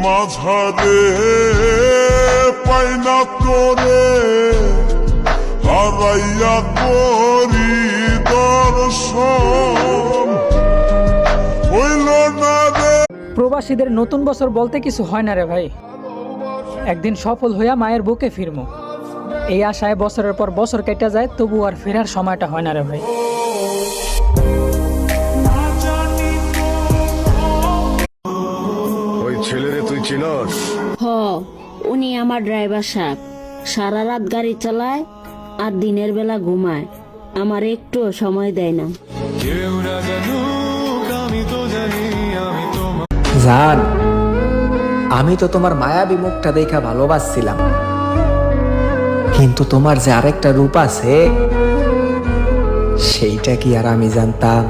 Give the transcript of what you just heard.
মাঝারে পাই না তোরে হারাইয়া করি দর্শন হইল না রে। প্রবাসীদের নতুন বছর বলতে কিছু হয় না রে ভাই। একদিন সফল হইয়া মায়ের বুকে ফিরমু, এই আশায় বছরের পর বছর কেটে যায়, তবু আর ফেরার সময়টা হয় না রে ভাই। ওই ছেলেরে তুই চিনস? হ, উনি আমার ড্রাইভার সাহেব। সারা রাত গাড়ি চালায় আর দিনের বেলা ঘুমায়, আমার একটুও সময় দেয় না। জান, আমি তো তোমার মায়াবী মুখটা দেখা ভালোবাসছিলাম, কিন্তু তোমার যে আরেকটা রূপ আছে সেইটা কি আর আমি জানতাম?